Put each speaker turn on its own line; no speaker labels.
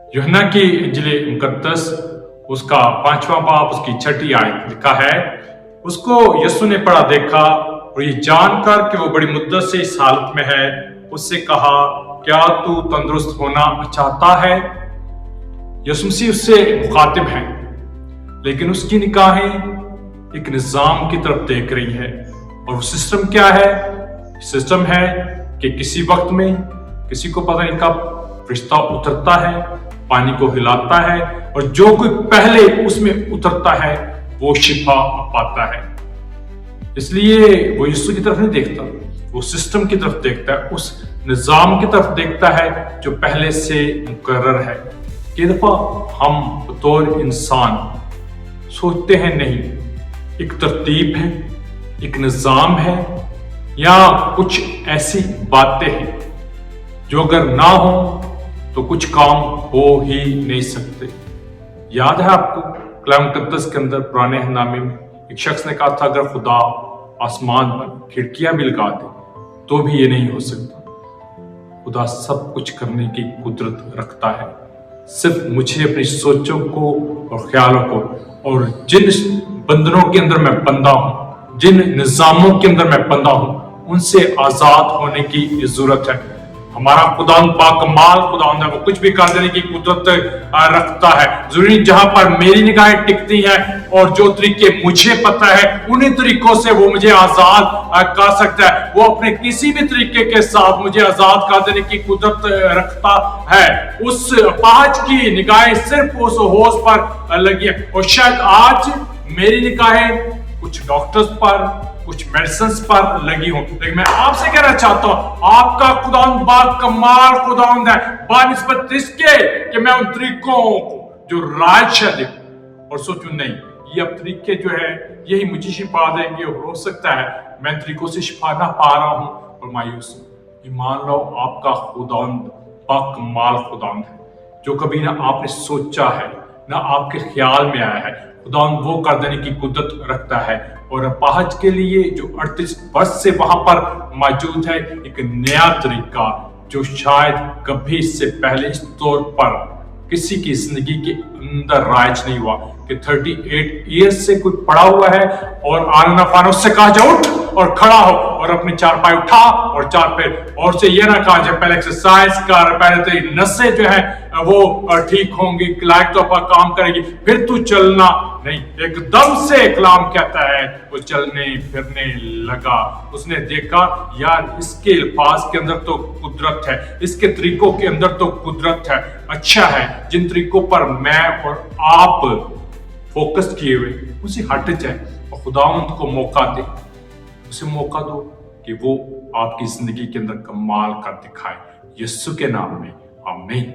यूहन्ना की इंजील मुकद्दस उसका 5वां बाब उसकी 6ठी आयत लिखा है, उसको यीशु ने पढ़ा देखा और ये जानकर कि वो बड़ी मुद्दत से इस हालत में है, उससे कहा, क्या तू तंदुरुस्त होना चाहता है? यीशु मसीह उससे मुखातिब है, लेकिन उसकी निगाहें एक निजाम की तरफ देख रही है। और वो सिस्टम क्या है? सिस्टम है कि किसी वक्त में किसी को पता नहीं कब फरिश्ता उतरता है, पानी को हिलाता है, और जो कोई पहले उसमें उतरता है वो शिफा पाता है। इसलिए वो यीशु की तरफ नहीं देखता, वो सिस्टम की तरफ देखता है, उस निजाम की तरफ देखता है जो पहले से मुकर्रर है। कई दफा हम बतौर इंसान सोचते हैं नहीं, एक तरतीब है, एक निजाम है, या कुछ ऐसी बातें हैं जो अगर ना हो तो कुछ काम हो ही नहीं सकते। याद है आपको कलाम मुकद्दस के अंदर पुराने नामे में एक शख्स ने कहा था, अगर खुदा आसमान पर खिड़कियां भी लगा दे तो भी ये नहीं हो सकता। खुदा सब कुछ करने की कुदरत रखता है, सिर्फ मुझे अपनी सोचों को और ख्यालों को और जिन बंधनों के अंदर मैं बंधा हूं, जिन निजामों के अंदर मैं बंधा हूं, उनसे आजाद होने की जरूरत है। हमारा खुदावंद बाकमाल खुदावंद है, वो कुछ भी कर देने की कुदरत रखता है। जरूरी जहां पर मेरी निगाहें टिकती हैं और जो तरीके मुझे पता है उन्हीं तरीकों से वो मुझे आजाद कर सकता है। वो अपने किसी भी तरीके के साथ मुझे आजाद कर देने की कुदरत रखता है। उस अपाहज की निगाहें सिर्फ उस होश पर लगी है। और शायद आज मेरी निगाहें कुछ डॉक्टर्स पर, कुछ मेडिसिन पर लगी हो, लेकिन मैं आपसे कहना चाहता हूं, आपका खुदावंद बाकमाल खुदावंद है, बानिस्बत इसके कि मैं उन तरीकों को जो राज है देखूं और सोचूं नहीं, ये अब तरीके जो है यही मुझे शिफा देंगे। हो सकता है मैं तरीकों से शिफा ना पा रहा हूं और मायूस हूं। ईमान लो, आपका खुदावंद बाकमाल खुदावंद है, जो कभी ना आपने सोचा है ना आपके ख्याल में आया है। खुदावंद वो कर देने की कुदरत रखता है। और अपाहज के लिए जो 38 वर्ष से वहां पर मौजूद है, एक नया तरीका जो शायद कभी इससे पहले इस तौर पर किसी की जिंदगी के अंदर राज नहीं हुआ कि 38 ईयर्स से कोई पड़ा हुआ है और आना फाना उससे कहा जा उठ और खड़ा हो और अपने चारपाई उठा और चार पैर, और से ये ना कहा जाए पहले एक्सरसाइज कर, पहले तेरी नसें जो है वो ठीक होंगी, लायक तो पर काम करेगी, फिर तू चलना नहीं। एकदम से कलाम कहता है वो चलने फिरने लगा। उसने देखा यार इसके अल्फाज के अंदर तो कुदरत है, इसके तरीकों के अंदर तो कुदरत है। अच्छा है जिन तरीकों पर मैं और आप फोकस किए हुए उसे हट जाए और खुदावंद को मौका दे, उसे मौका दो कि वो आपकी जिंदगी के अंदर कमाल कर दिखाए। यीशु के नाम में आमीन।